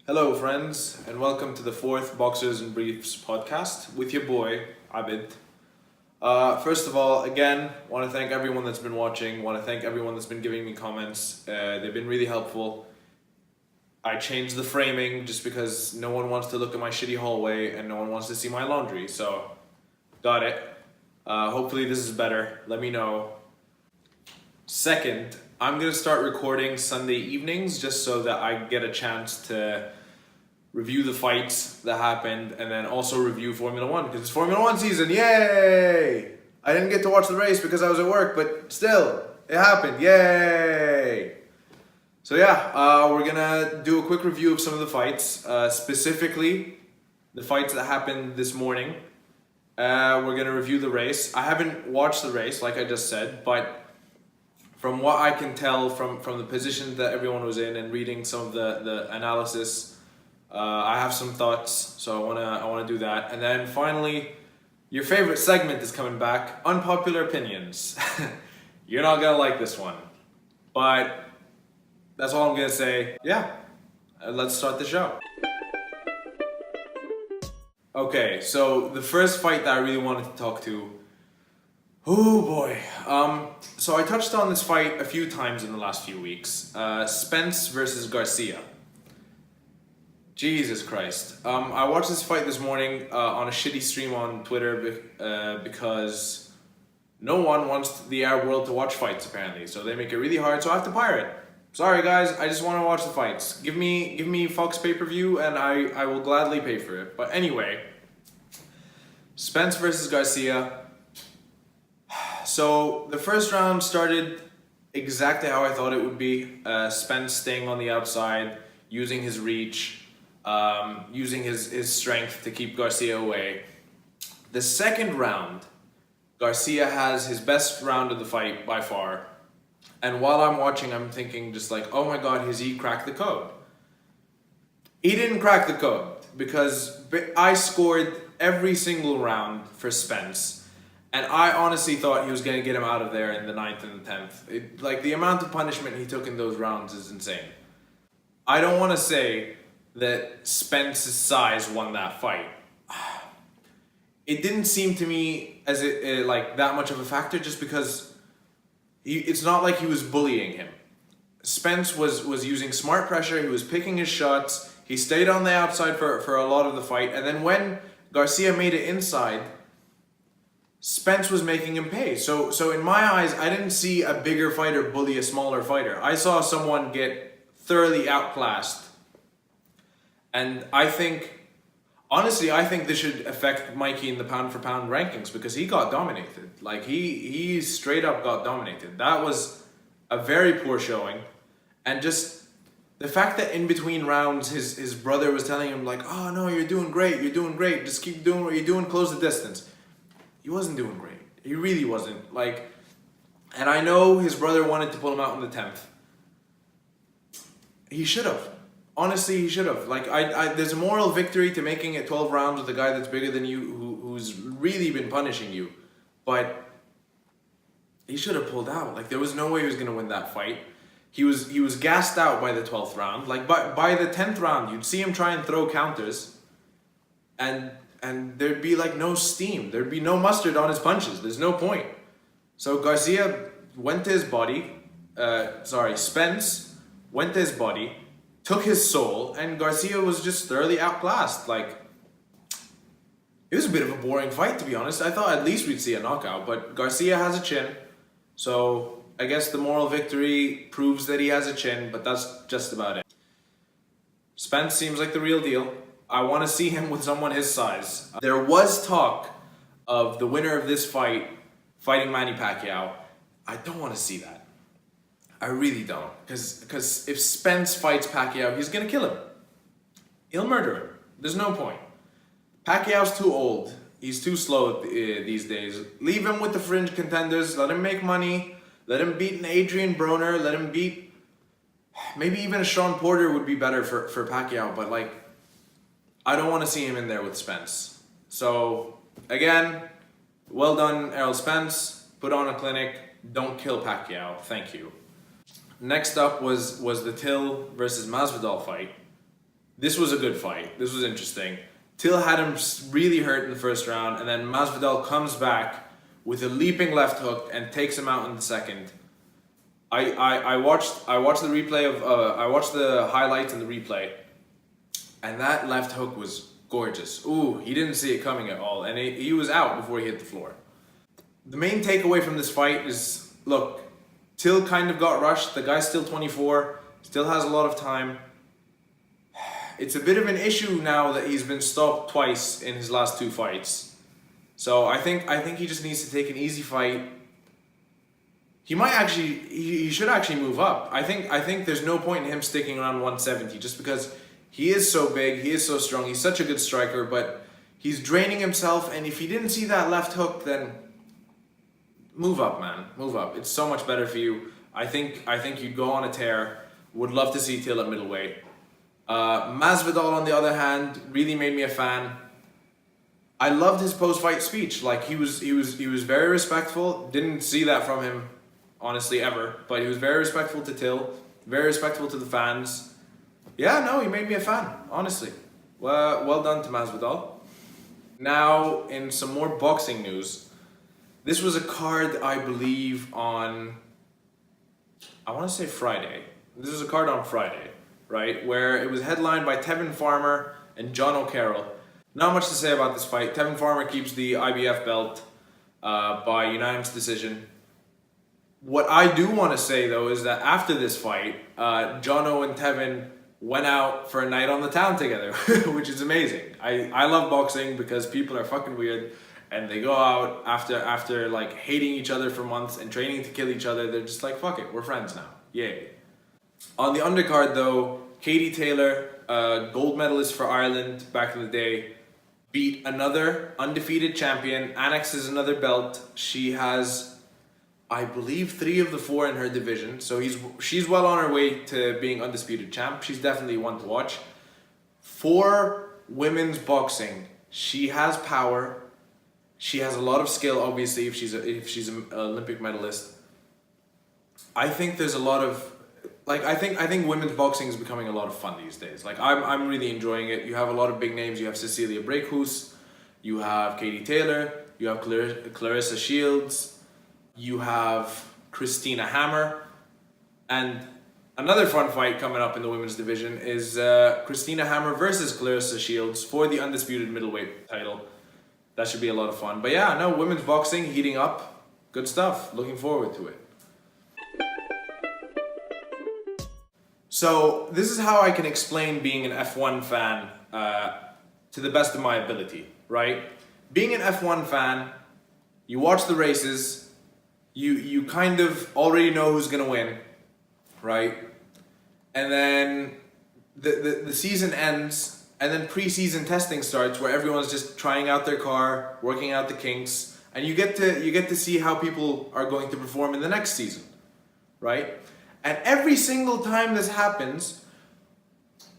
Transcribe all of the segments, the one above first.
Hello, friends, and welcome to the fourth Boxers and Briefs podcast with your boy, Abid. First of all, again, want to thank everyone that's been watching, want to thank everyone that's been giving me comments. They've been really helpful. I changed the framing just because no one wants to look at my shitty hallway and no one wants to see my laundry, so got it. Hopefully this is better. Let me know. Second, I'm going to start recording Sunday evenings just so that I get a chance to review the fights that happened and then also review Formula 1 because it's Formula 1 season. Yay! I didn't get to watch the race because I was at work, but still, it happened. Yay! So yeah, we're going to do a quick review of some of the fights, specifically the fights that happened this morning. We're going to review the race. I haven't watched the race, like I just said, but from what I can tell from the positions that everyone was in and reading some of the analysis, I have some thoughts, so I wanna do that. And then finally, your favorite segment is coming back, Unpopular Opinions. You're not gonna like this one, but that's all I'm gonna say. Yeah, let's start the show. Okay, so the first fight that I really wanted to talk to. Oh boy. So I touched on this fight a few times in the last few weeks. Spence versus Garcia. Jesus Christ. I watched this fight this morning on a shitty stream on Twitter because no one wants the Arab world to watch fights apparently. So they make it really hard, so I have to pirate. Sorry guys, I just want to watch the fights. Give me Fox pay-per-view and I will gladly pay for it. But anyway, Spence versus Garcia. So the first round started exactly how I thought it would be. Spence staying on the outside, using his reach, using his strength to keep Garcia away. The second round, Garcia has his best round of the fight by far. And while I'm watching, I'm thinking just like, oh my God, has he cracked the code? He didn't crack the code because I scored every single round for Spence. And I honestly thought he was going to get him out of there in the 9th and the 10th. Like, the amount of punishment he took in those rounds is insane. I don't want to say that Spence's size won that fight. It didn't seem to me as like that much of a factor just because it's not like he was bullying him. Spence was using smart pressure. He was picking his shots. He stayed on the outside for a lot of the fight. And then when Garcia made it inside, Spence was making him pay. So in my eyes, I didn't see a bigger fighter bully a smaller fighter. I saw someone get thoroughly outclassed. And I think this should affect Mikey in the pound for pound rankings because he got dominated. Like he straight up got dominated. That was a very poor showing. And just the fact that in between rounds, his brother was telling him like, oh no, you're doing great. Just keep doing what you're doing, close the distance. He wasn't doing great. He really wasn't. Like, and I know his brother wanted to pull him out in the 10th. He should have. Honestly, he should have. Like, there's a moral victory to making it 12 rounds with a guy that's bigger than you, who's really been punishing you. But he should have pulled out. Like, there was no way he was going to win that fight. He was gassed out by the 12th round. Like, by the 10th round, you'd see him try and throw counters. And there'd be like no steam. There'd be no mustard on his punches. There's no point. So Garcia went to his body. Spence went to his body, took his soul, and Garcia was just thoroughly outclassed. Like, it was a bit of a boring fight, to be honest. I thought at least we'd see a knockout, but Garcia has a chin. So I guess the moral victory proves that he has a chin, but that's just about it. Spence seems like the real deal. I want to see him with someone his size. There was talk of the winner of this fight fighting Manny Pacquiao. I don't want to see that. I really don't. Because if Spence fights Pacquiao, he's going to kill him. He'll murder him. There's no point. Pacquiao's too old. He's too slow these days. Leave him with the fringe contenders. Let him make money. Let him beat an Adrian Broner. Let him beat... Maybe even a Sean Porter would be better for Pacquiao. But like... I don't want to see him in there with Spence. So, again, well done, Errol Spence. Put on a clinic. Don't kill Pacquiao. Thank you. Next up was the Till versus Masvidal fight. This was a good fight. This was interesting. Till had him really hurt in the first round, and then Masvidal comes back with a leaping left hook and takes him out in the second. I watched the replay of I watched the highlights and the replay, and that left hook was gorgeous. Ooh, he didn't see it coming at all, and he was out before he hit the floor. The main takeaway from this fight is, look, Till kind of got rushed. The guy's still 24, still has a lot of time. It's a bit of an issue now that he's been stopped twice in his last 2 fights. So I think he just needs to take an easy fight. He should actually move up. I think there's no point in him sticking around 170 just because he is so big, he is so strong, he's such a good striker, but he's draining himself, and if he didn't see that left hook, then move up, man. Move up. It's so much better for you. I think you'd go on a tear. Would love to see Till at middleweight. Masvidal, on the other hand, really made me a fan. I loved his post-fight speech. Like, he was very respectful. Didn't see that from him, honestly, ever. But he was very respectful to Till, very respectful to the fans. Yeah, no, he made me a fan, honestly. Well done to Masvidal. Now, in some more boxing news, this was a card, I believe, on, I want to say Friday. This was a card on Friday, right? Where it was headlined by Tevin Farmer and John O'Carroll. Not much to say about this fight. Tevin Farmer keeps the IBF belt by unanimous decision. What I do want to say, though, is that after this fight, Jono and Tevin went out for a night on the town together, which is amazing. I love boxing because people are fucking weird, and they go out after like hating each other for months and training to kill each other. They're just like, fuck it, we're friends now. Yay. On the undercard, though, Katie Taylor, gold medalist for Ireland back in the day, beat another undefeated champion, annexes another belt. She has, I believe, 3 of the 4 in her division. So she's well on her way to being undisputed champ. She's definitely one to watch. For women's boxing, she has power. She has a lot of skill, obviously, if she's an Olympic medalist. I think there's a lot of, like, I think women's boxing is becoming a lot of fun these days. Like, I'm really enjoying it. You have a lot of big names. You have Cecilia Brækhus, you have Katie Taylor, you have Clarissa Shields, you have Christina Hammer, and another fun fight coming up in the women's division is Christina Hammer versus Clarissa Shields for the undisputed middleweight title. That should be a lot of fun. But yeah, no, women's boxing heating up. Good stuff. Looking forward to it. So this is how I can explain being an F1 fan to the best of my ability, right? Being an F1 fan, you watch the races, you kind of already know who's gonna win, right? And then the season ends, and then pre-season testing starts where everyone's just trying out their car, working out the kinks, and you get to see how people are going to perform in the next season, right? And every single time this happens,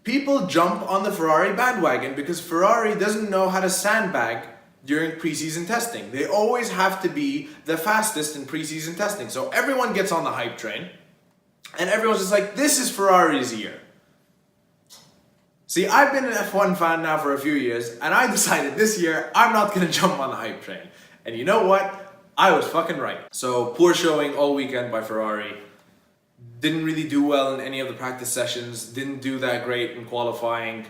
people jump on the Ferrari bandwagon because Ferrari doesn't know how to sandbag during preseason testing. They always have to be the fastest in preseason testing. So everyone gets on the hype train, and everyone's just like, this is Ferrari's year. See, I've been an F1 fan now for a few years, and I decided this year I'm not gonna jump on the hype train. And you know what? I was fucking right. So poor showing all weekend by Ferrari. Didn't really do well in any of the practice sessions. Didn't do that great in qualifying.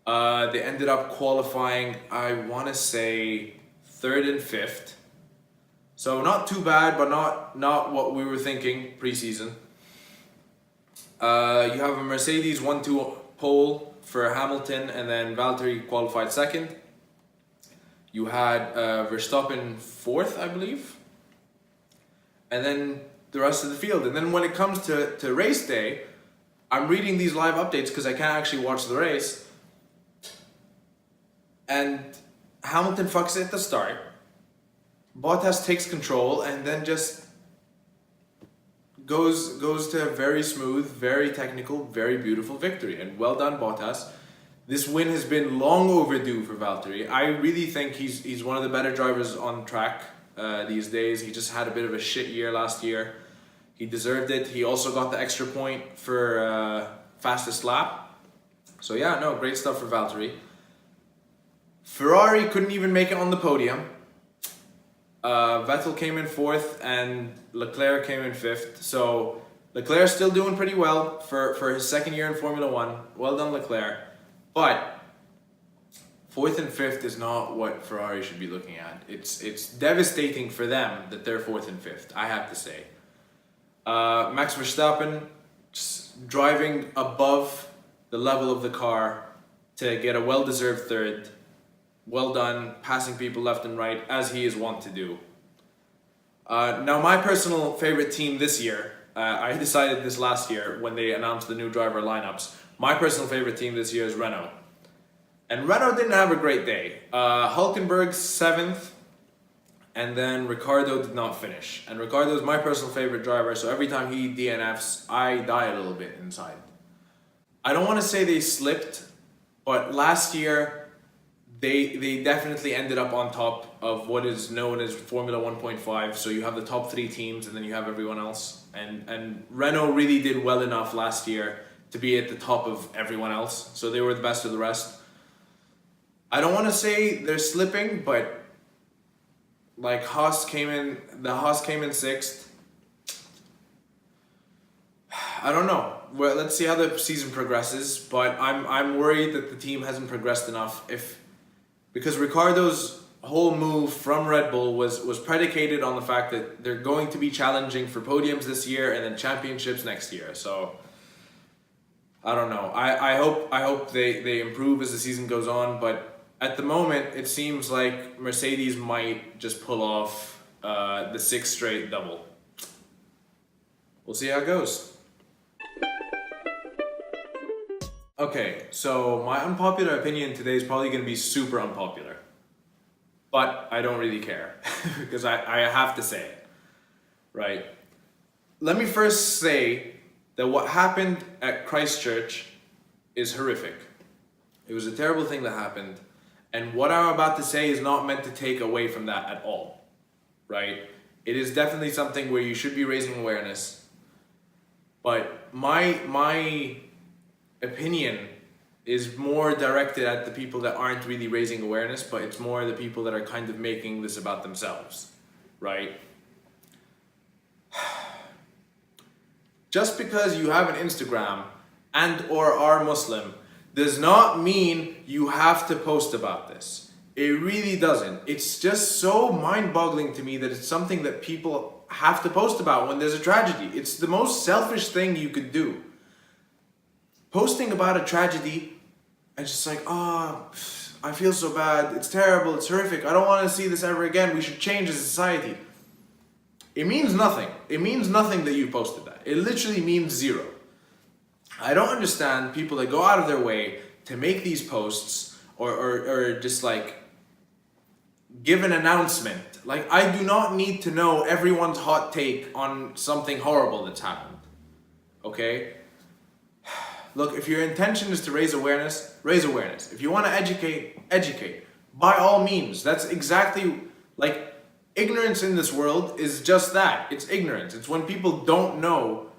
They ended up qualifying, I want to say, 3rd and 5th. So not too bad, but not what we were thinking preseason. You have a Mercedes 1-2 pole for Hamilton, and then Valtteri qualified 2nd. You had Verstappen 4th, I believe. And then the rest of the field. And then when it comes to race day, I'm reading these live updates because I can't actually watch the race. And Hamilton fucks it at the start. Bottas takes control and then just goes to a very smooth, very technical, very beautiful victory. And well done, Bottas. This win has been long overdue for Valtteri. I really think he's one of the better drivers on track these days. He just had a bit of a shit year last year. He deserved it. He also got the extra point for fastest lap. So yeah, no, great stuff for Valtteri. Ferrari couldn't even make it on the podium. Vettel came in fourth and Leclerc came in fifth. So Leclerc's still doing pretty well for his second year in Formula One. Well done, Leclerc. But fourth and fifth is not what Ferrari should be looking at. It's devastating for them that they're fourth and fifth, I have to say. Max Verstappen just driving above the level of the car to get a well-deserved third. Well done, passing people left and right, as he is wont to do. Now, my personal favorite team this year, I decided this last year when they announced the new driver lineups, my personal favorite team this year is Renault. And Renault didn't have a great day. Hülkenberg 7th, and then Ricciardo did not finish. And Ricciardo is my personal favorite driver, so every time he DNFs, I die a little bit inside. I don't want to say they slipped, but last year, they definitely ended up on top of what is known as Formula 1.5. So you have the top 3 teams and then you have everyone else. And Renault really did well enough last year to be at the top of everyone else. So they were the best of the rest. I don't want to say they're slipping, but like the Haas came in 6th. I don't know. Well, let's see how the season progresses, but I'm worried that the team hasn't progressed enough because Ricciardo's whole move from Red Bull was predicated on the fact that they're going to be challenging for podiums this year and then championships next year. So I don't know. I hope they improve as the season goes on, but at the moment it seems like Mercedes might just pull off the 6th straight double. We'll see how it goes. Okay, so my unpopular opinion today is probably going to be super unpopular. But I don't really care because I have to say it, right? Let me first say that what happened at Christchurch is horrific. It was a terrible thing that happened. And what I'm about to say is not meant to take away from that at all, right? It is definitely something where you should be raising awareness. But my opinion is more directed at the people that aren't really raising awareness, but it's more the people that are kind of making this about themselves, right? Just because you have an Instagram and or are Muslim does not mean you have to post about this. It really doesn't. It's just so mind-boggling to me that it's something that people have to post about when there's a tragedy. It's the most selfish thing you could do. Posting about a tragedy and just like, I feel so bad, it's terrible, it's horrific, I don't want to see this ever again, we should change as a society. It means nothing. It means nothing that you posted that. It literally means zero. I don't understand people that go out of their way to make these posts or just like give an announcement. Like, I do not need to know everyone's hot take on something horrible that's happened. Okay? Look, if your intention is to raise awareness, raise awareness. If you want to educate, educate. By all means. That's exactly, like, ignorance in this world is just that. It's ignorance. It's when people don't know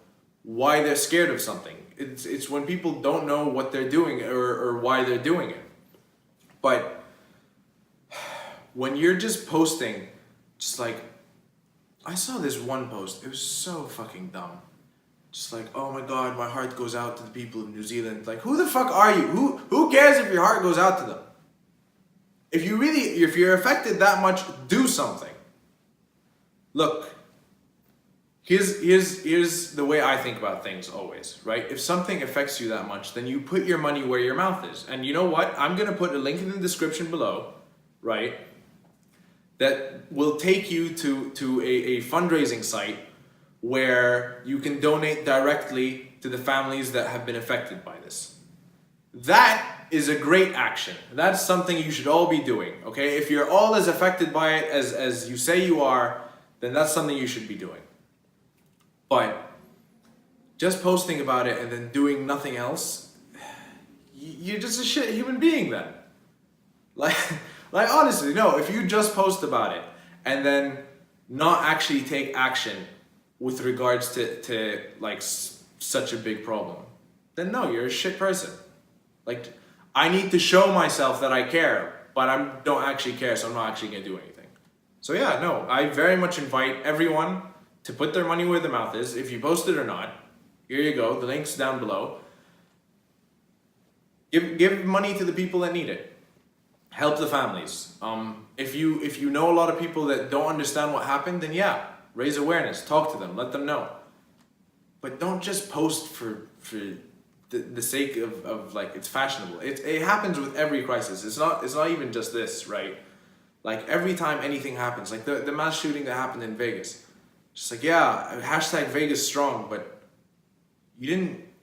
why they're scared of something. It's when people don't know what they're doing or why they're doing it. But when you're just posting, just like, I saw this one post. It was so fucking dumb. Just like, oh my God, my heart goes out to the people of New Zealand. Like, who the fuck are you? Who cares if your heart goes out to them? If you're affected that much, do something. Look, here's the way I think about things always, right? If something affects you that much, then you put your money where your mouth is. And you know what? I'm gonna put a link in the description below, right? That will take you to a fundraising site where you can donate directly to the families that have been affected by this. That is a great action. That's something you should all be doing, okay? If you're all as affected by it as you say you are, then that's something you should be doing. But just posting about it and then doing nothing else, you're just a shit human being then. Like honestly, no, if you just post about it and then not actually take action with regards to like such a big problem, then no, you're a shit person. Like, I need to show myself that I care, but I don't actually care, so I'm not actually gonna do anything. So yeah, no, I very much invite everyone to put their money where their mouth is. If you post it or not, here you go. The link's down below. Give money to the people that need it. Help the families. If you know a lot of people that don't understand what happened, then yeah, raise awareness. Talk to them. Let them know. But don't just post for the sake of like it's fashionable. It happens with every crisis. It's not even just this, right? Like every time anything happens, like the mass shooting that happened in Vegas. Just like, yeah, hashtag Vegas strong, but you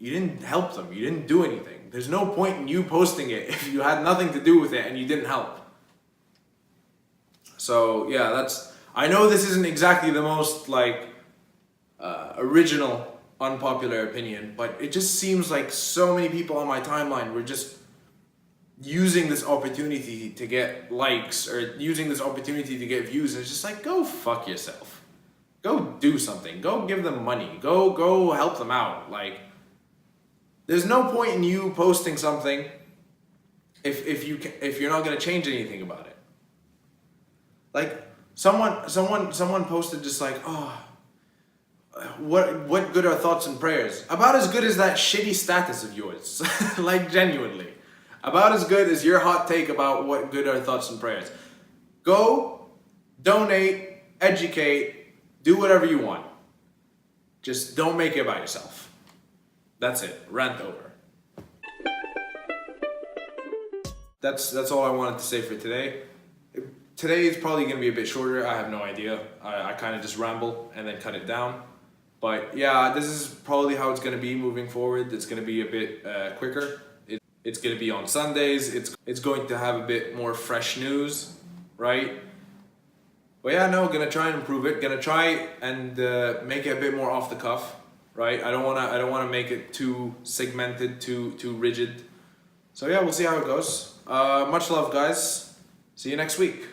didn't help them. You didn't do anything. There's no point in you posting it if you had nothing to do with it and you didn't help. So yeah, I know this isn't exactly the most like original unpopular opinion, but it just seems like so many people on my timeline were just using this opportunity to get likes or using this opportunity to get views, and it's just like, go fuck yourself. Go do something. Go give them money. Go help them out. Like, there's no point in you posting something if you're not gonna change anything about it. Like someone posted just like, oh, what good are thoughts and prayers? About as good as that shitty status of yours. Like, genuinely. About as good as your hot take about what good are thoughts and prayers. Go, donate, educate, do whatever you want. Just don't make it about yourself. That's it. Rant over. That's all I wanted to say for today. Today is probably going to be a bit shorter. I have no idea. I kind of just ramble and then cut it down. But yeah, this is probably how it's going to be moving forward. It's going to be a bit quicker. It's going to be on Sundays. It's going to have a bit more fresh news, right? But yeah, no, gonna try and improve it. Gonna try and make it a bit more off the cuff, right? I don't wanna make it too segmented, too rigid. So yeah, we'll see how it goes. Much love, guys. See you next week.